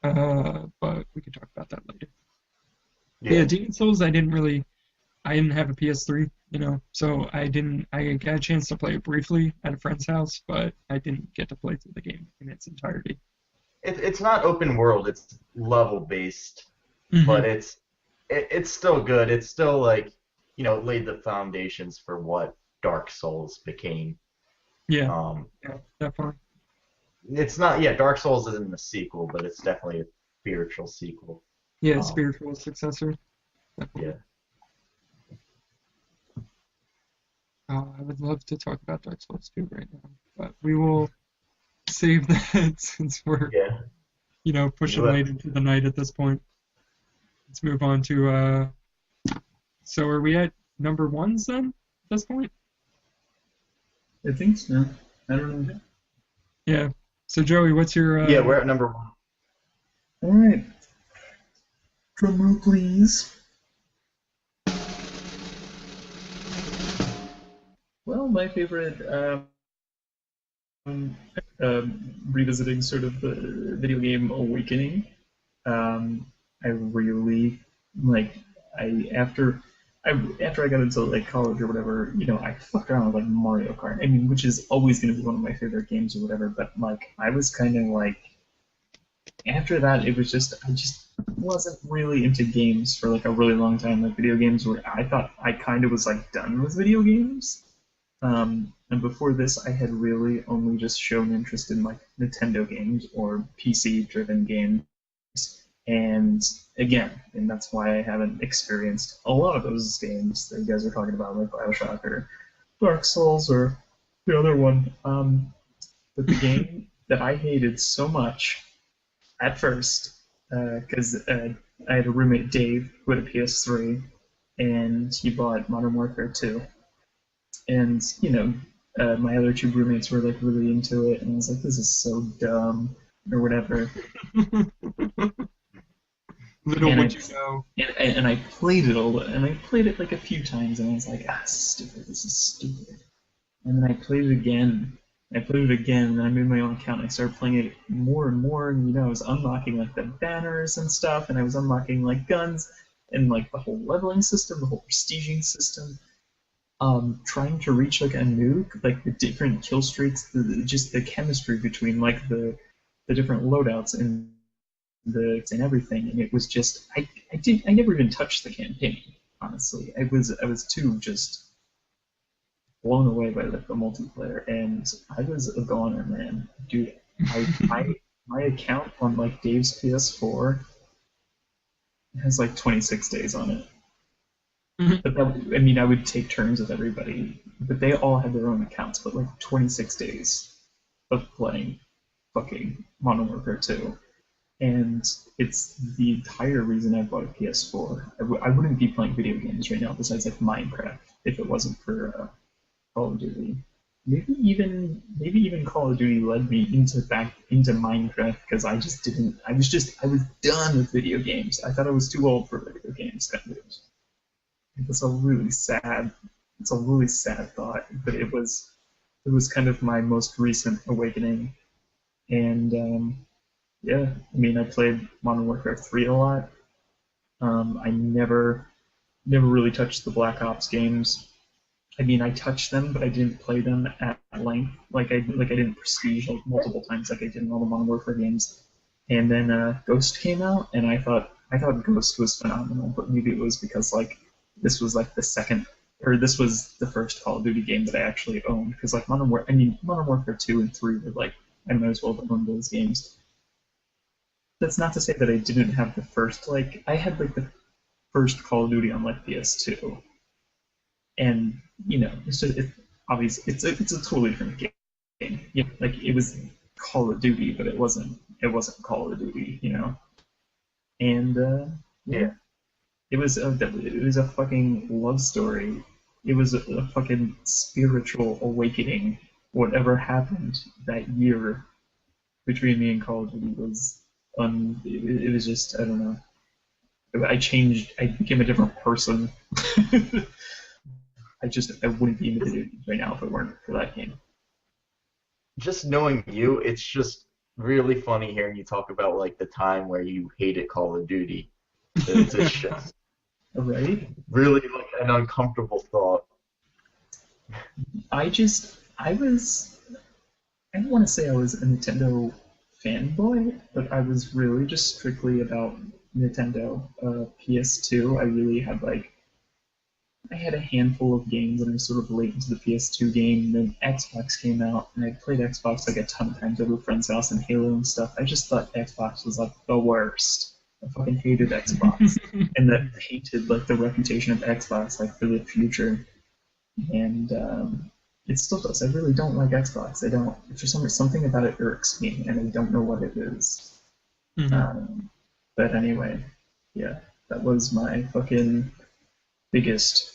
but we can talk about that later. Yeah, Demon Souls, I didn't have a PS3, so I got a chance to play it briefly at a friend's house, but I didn't get to play through the game in its entirety. It's not open world, it's level based. Mm-hmm. But it's still good. It's still like laid the foundations for what Dark Souls became. Yeah, definitely. It's not Dark Souls isn't a sequel, but it's definitely a spiritual sequel. Yeah, spiritual successor. Definitely. Yeah. I would love to talk about Dark Souls 2 right now, but we will save that since we're pushing late into the night at this point. Let's move on to, so are we at number ones then, at this point? I think so. I don't know. Yeah. So Joey, what's your... Yeah, we're at number one. Alright. Drum roll, please. Well, my favorite, revisiting sort of the video game awakening, I really after I got into like college or whatever, I fucked around with like Mario Kart. I mean, which is always going to be one of my favorite games or whatever. But like, I was kind of like, after that, it was I just wasn't really into games for like a really long time. Like video games where I thought I kind of was like done with video games. And before this, I had really only just shown interest in like Nintendo games or PC-driven games. And again, that's why I haven't experienced a lot of those games that you guys are talking about, like BioShock or Dark Souls or the other one. But the game that I hated so much at first, because I had a roommate, Dave, who had a PS3, and he bought Modern Warfare 2. And, my other two roommates were like really into it, and I was like, this is so dumb, or whatever. Little would you know. And I played it and I played it like a few times, and I was like, this is stupid. And then I played it again, and I made my own account, and I started playing it more and more, and I was unlocking like the banners and stuff, and I was unlocking like guns, and like the whole leveling system, the whole prestiging system. Trying to reach like a nuke, like the different kill streaks, just the chemistry between like the different loadouts and everything, and it was just I never even touched the campaign, honestly. I was too just blown away by like the multiplayer, and I was a goner, man, dude. I my account on like Dave's PS4 has like 26 days on it. Mhm. But that, I mean, I would take turns with everybody, but they all had their own accounts. But like 26 days of playing fucking Modern Warfare 2, and it's the entire reason I bought a PS4. I wouldn't be playing video games right now besides like Minecraft if it wasn't for Call of Duty. Maybe even Call of Duty led me back into Minecraft because I just didn't. I was done with video games. I thought I was too old for video games. Kind of. It's a really sad. It's a really sad thought, but it was kind of my most recent awakening, and yeah, I mean, I played Modern Warfare 3 a lot. I never really touched the Black Ops games. I mean, I touched them, but I didn't play them at length. I didn't prestige like multiple times like I did in all the Modern Warfare games. And then Ghost came out, and I thought Ghost was phenomenal, but maybe it was because like this was like the second or this was the first Call of Duty game that I actually owned because like Modern Warfare 2 and 3 were like I might as well have owned those games. That's not to say that I didn't have the first like I had like the first Call of Duty on like PS2, and obviously it's a totally different game. Like it was Call of Duty, but it wasn't Call of Duty, And yeah, it was a fucking love story. It was a fucking spiritual awakening. Whatever happened that year between me and Call of Duty was it was just I don't know. I became a different person. I wouldn't be in the video games right now if it weren't for that game. Just knowing you, it's just really funny hearing you talk about like the time where you hated Call of Duty. It's just Right? really like an uncomfortable thought. I don't want to say I was a Nintendo fanboy, but I was really just strictly about Nintendo. PS2, I had a handful of games and I was sort of late into the PS2 game. Then Xbox came out and I played Xbox like a ton of times over a friend's house and Halo and stuff. I just thought Xbox was like the worst. I fucking hated Xbox, and that painted like the reputation of Xbox like for the future. And it still does. I really don't like Xbox. I don't. For something about it irks me, and I don't know what it is. Mhm. But anyway, yeah, that was my fucking biggest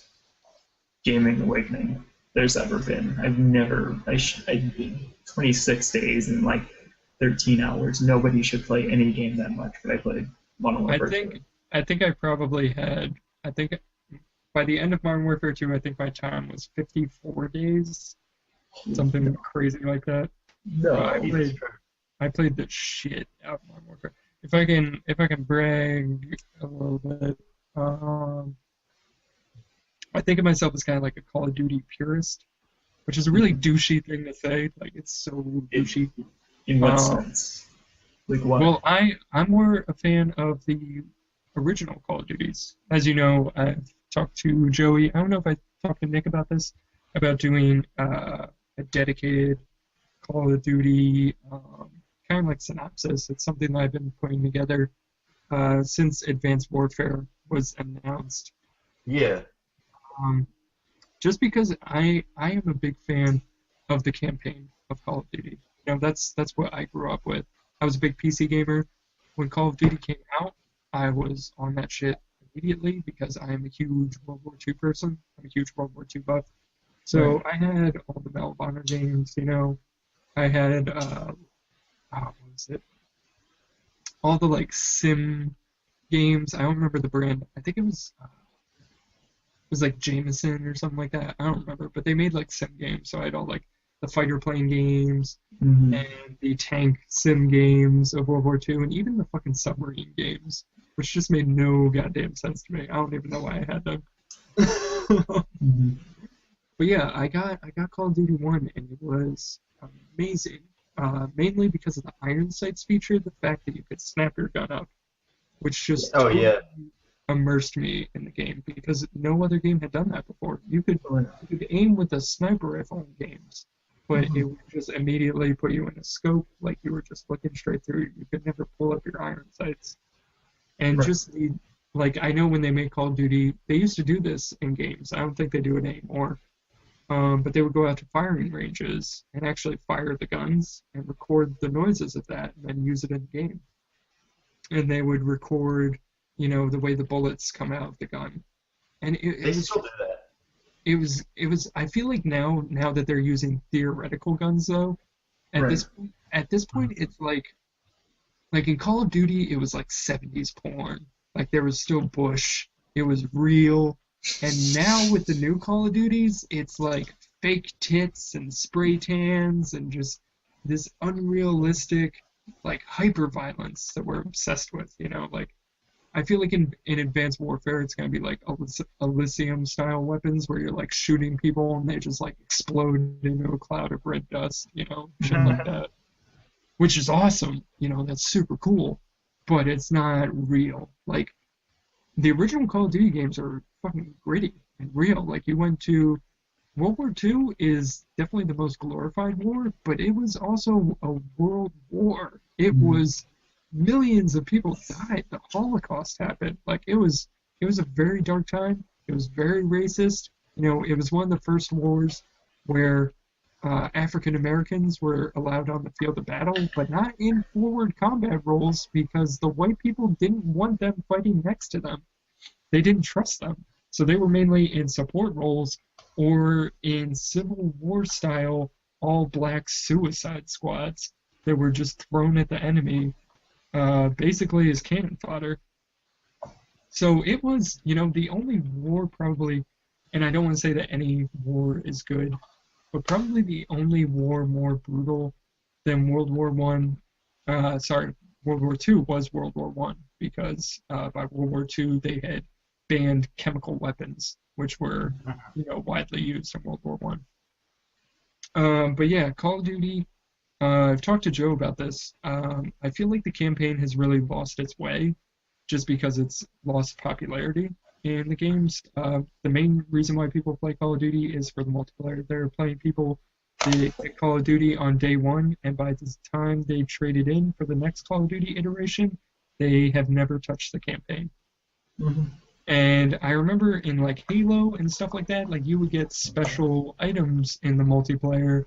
gaming awakening there's ever been. I did 26 days and like 13 hours. Nobody should play any game that much, but I played Modern I Warfare 2. think I think I probably had. I think by the end of Modern Warfare 2, I think my time was 54 days, something crazy like that. No, I played the shit out of Modern Warfare. If I can brag a little bit, um, I think of myself as kind of like a Call of Duty purist, which is a really douchey thing to say. Like it's so douchey. in what Um, sense? Like what? well, I'm more a fan of the original Call of Duties. As you know, I've talked to Joey. I don't know if I talked to Nick about this, about doing a dedicated Call of Duty kind of like synopsis. It's something that I've been putting together since Advanced Warfare was announced. Yeah, Um, just because I am a big fan of the campaign of Call of Duty. That's what I grew up with. I was a big PC gamer. When Call of Duty came out, I was on that shit immediately because I am a huge World War II person. I'm a huge World War II buff. So Right. I had all the Medal of Honor games, I had what was it? All the like sim games. I don't remember the brand. I think it was like Jameson or something like that. I don't remember, but they made like sim games. So I had all like the fighter plane games Mm-hmm. and the tank sim games of World War II, and even the fucking submarine games, which just made no goddamn sense to me. I don't even know why I had them. Mm-hmm. But yeah, I got Call of Duty 1, and it was amazing. Mainly because of the Iron Sights feature, the fact that you could snap your gun up, which just oh totally yeah, immersed me in the game because no other game had done that before. You could aim with a sniper rifle in games, but it would just immediately put you in a scope, like you were just looking straight through. You could never pull up your iron sights. And Right. just the, like, I know when they make Call of Duty, they used to do this in games. I don't think they do it anymore. But they would go out to firing ranges and actually fire the guns and record the noises of that and then use it in the game. And they would record, the way the bullets come out of the gun. And it They was still do that. it was I feel like now that they're using theoretical guns though, at Right. this point it's like in Call of Duty it was like 70s porn. Like there was still Bush. It was real. And now with the new Call of Duties, it's like fake tits and spray tans and just this unrealistic like hyper violence that we're obsessed with, like I feel like in Advanced Warfare, it's going to be like Elysium-style weapons where you're like shooting people and they just like explode into a cloud of red dust, shit like that. Which is awesome, that's super cool, but it's not real. Like, the original Call of Duty games are fucking gritty and real. Like, you went to World War II is definitely the most glorified war, but it was also a world war. It was millions of people died. The Holocaust happened. Like it was a very dark time. It was very racist. It was one of the first wars where African Americans were allowed on the field of battle, but not in forward combat roles because the white people didn't want them fighting next to them. They didn't trust them. So they were mainly in support roles or in Civil War style all black suicide squads that were just thrown at the enemy basically as cannon fodder. So it was, the only war probably, and I don't want to say that any war is good, but probably the only war more brutal than World War One. World War Two was World War One because by World War Two they had banned chemical weapons, which were, widely used in World War One. But yeah, Call of Duty. I've talked to Joe about this. I feel like the campaign has really lost its way just because it's lost popularity in the games. The main reason why people play Call of Duty is for the multiplayer. There are plenty of people that get Call of Duty on day one, and by the time they traded in for the next Call of Duty iteration, they have never touched the campaign. Mm-hmm. And I remember in like Halo and stuff like that, like you would get special items in the multiplayer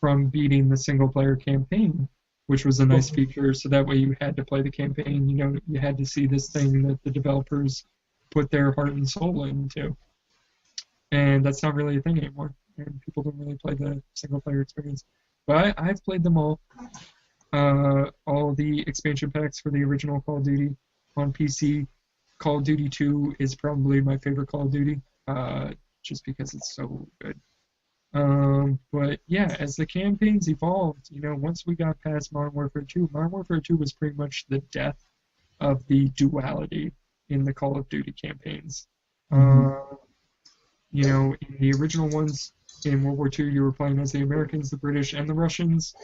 from beating the single-player campaign, which was a nice feature. So that way you had to play the campaign. You had to see this thing that the developers put their heart and soul into. And that's not really a thing anymore. And people don't really play the single-player experience. But I've played them all. All the expansion packs for the original Call of Duty on PC. Call of Duty 2 is probably my favorite Call of Duty, just because it's so good. But yeah, as the campaigns evolved, once we got past Modern Warfare 2, Modern Warfare 2 was pretty much the death of the duality in the Call of Duty campaigns. In the original ones in World War II, you were playing as the Americans, the British, and the Russians.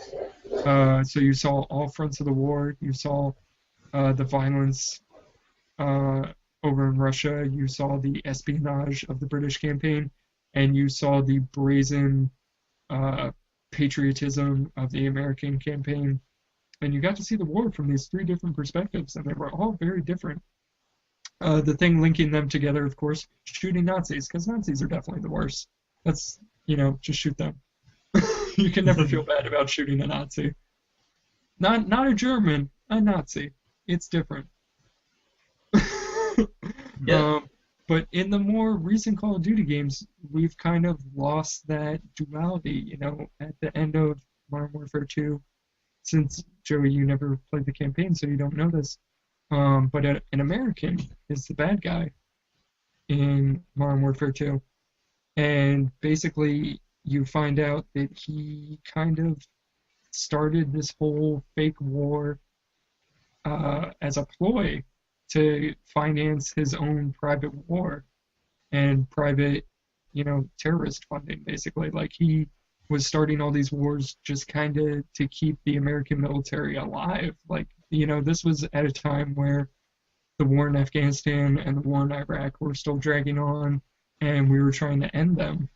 So you saw all fronts of the war. You saw the violence over in Russia. You saw the espionage of the British campaign. And you saw the brazen patriotism of the American campaign. And you got to see the war from these three different perspectives, and they were all very different. The thing linking them together, of course, shooting Nazis, because Nazis are definitely the worst. That's, just shoot them. You can never feel bad about shooting a Nazi. Not a German, a Nazi. It's different. Yeah. But in the more recent Call of Duty games, we've kind of lost that duality, at the end of Modern Warfare 2. Since, Joey, you never played the campaign, so you don't know this. But an American is the bad guy in Modern Warfare 2. And basically, you find out that he kind of started this whole fake war as a ploy to finance his own private war and private, terrorist funding, basically. Like, he was starting all these wars just kind of to keep the American military alive. Like, this was at a time where the war in Afghanistan and the war in Iraq were still dragging on, and we were trying to end them.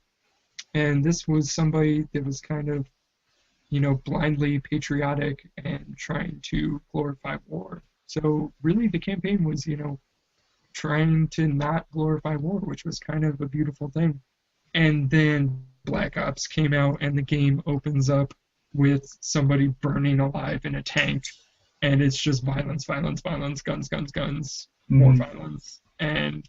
And this was somebody that was kind of blindly patriotic and trying to glorify war. So really the campaign was, trying to not glorify war, which was kind of a beautiful thing. And then Black Ops came out and the game opens up with somebody burning alive in a tank, and it's just violence, violence, violence, guns, guns, guns, more violence. And,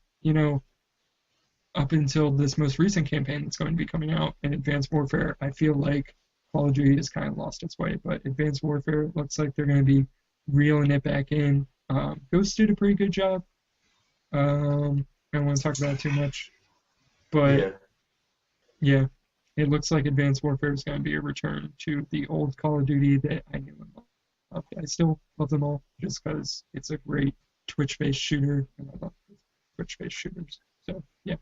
up until this most recent campaign that's going to be coming out in Advanced Warfare, I feel like Call of Duty has kind of lost its way, but Advanced Warfare looks like they're going to be reeling it back in. Ghost did a pretty good job. I don't want to talk about it too much, but yeah, it looks like Advanced Warfare is going to be a return to the old Call of Duty that I knew and loved. I still love them all just because it's a great Twitch-based shooter, and I love Twitch-based shooters. So yeah.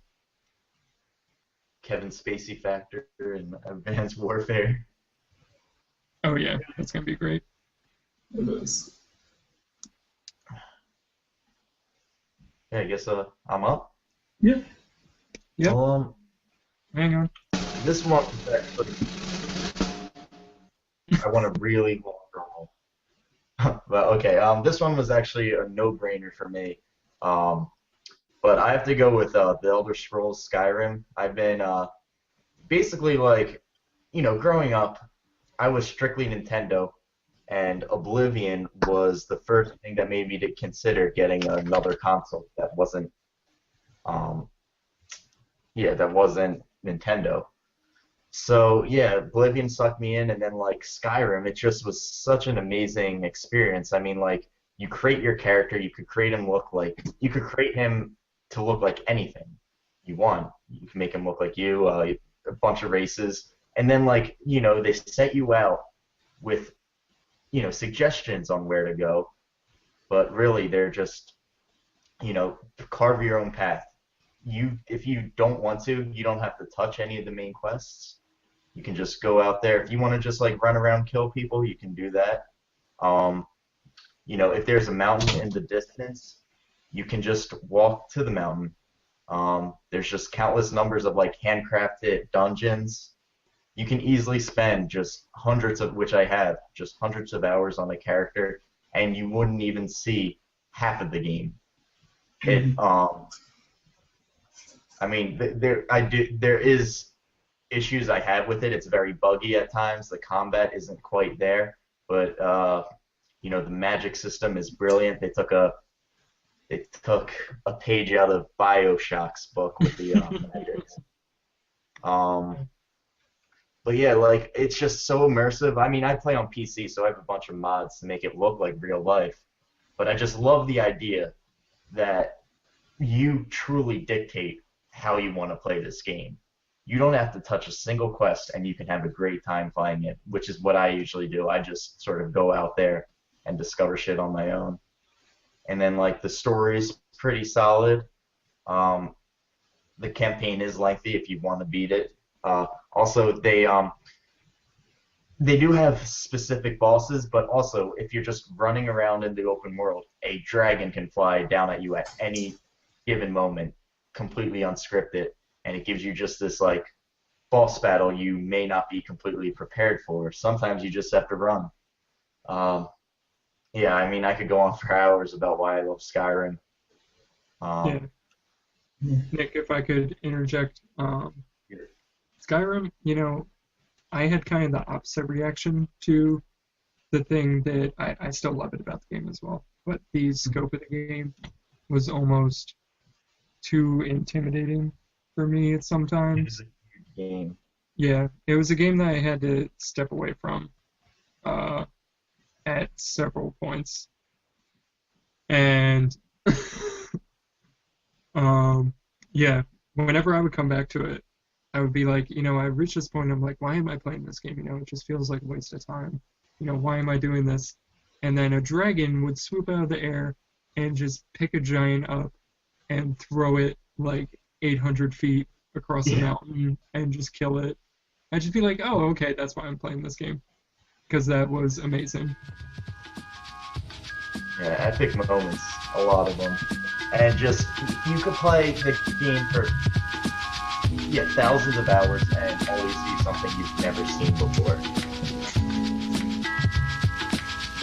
Kevin Spacey factor in Advanced Warfare. Oh yeah, that's gonna be great. It is. Yeah, I guess I'm up. Yeah. Yep. Hang on. This one is actually I want to really hold on. But okay, this one was actually a no-brainer for me. But I have to go with The Elder Scrolls Skyrim. I've been basically growing up, I was strictly Nintendo, and Oblivion was the first thing that made me to consider getting another console that wasn't, that wasn't Nintendo. So yeah, Oblivion sucked me in, and then Skyrim, it just was such an amazing experience. I mean, you create your character, you could create him to look like anything you want. You can make him look like you, a bunch of races, and then they set you out with suggestions on where to go, but really they're just carve your own path. If you don't want to, you don't have to touch any of the main quests. You can just go out there. If you want to just run around, kill people, you can do that. If there's a mountain in the distance, you can just walk to the mountain. There's just countless numbers of handcrafted dungeons. You can easily spend just hundreds of hours on a character, and you wouldn't even see half of the game. There is issues I have with it. It's very buggy at times. The combat isn't quite there, but the magic system is brilliant. They took a page out of BioShock's book with the magics. But yeah, it's just so immersive. I mean, I play on PC, so I have a bunch of mods to make it look like real life. But I just love the idea that you truly dictate how you want to play this game. You don't have to touch a single quest, and you can have a great time playing it, which is what I usually do. I just sort of go out there and discover shit on my own. And then the story's pretty solid. The campaign is lengthy if you want to beat it. Also, they do have specific bosses, but also if you're just running around in the open world, a dragon can fly down at you at any given moment, completely unscripted, and it gives you just this boss battle you may not be completely prepared for. Sometimes you just have to run. Yeah, I mean, I could go on for hours about why I love Skyrim. Yeah. Nick, if I could interject, Skyrim, I had kind of the opposite reaction to the thing that I still love it about the game as well, but the scope of the game was almost too intimidating for me sometimes. It was a huge game. Yeah, it was a game that I had to step away from at several points. And yeah, whenever I would come back to it, I would be like, I reached this point, I'm like, why am I playing this game? It just feels like a waste of time. Why am I doing this? And then a dragon would swoop out of the air and just pick a giant up and throw it 800 feet across the mountain and just kill it. I'd just be like, oh, okay, that's why I'm playing this game. Because that was amazing. Yeah, epic moments, a lot of them. And just, you could play the game for thousands of hours and always see something you've never seen before.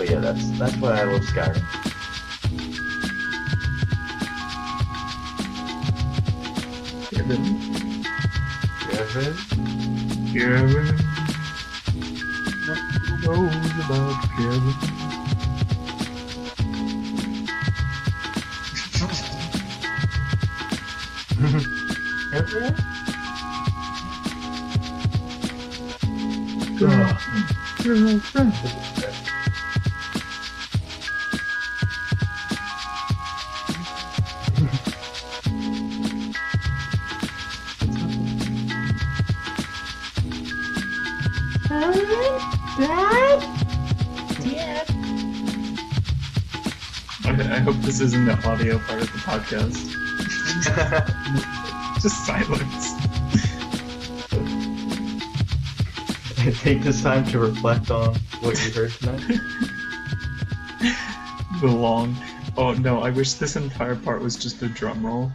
But yeah, that's why I love Skyrim. Kevin. What knows about Kevin? Kevin? I hope this isn't the audio part of the podcast. Just silence. Take this time to reflect on what you heard tonight. The long. Oh no, I wish this entire part was just a drum roll.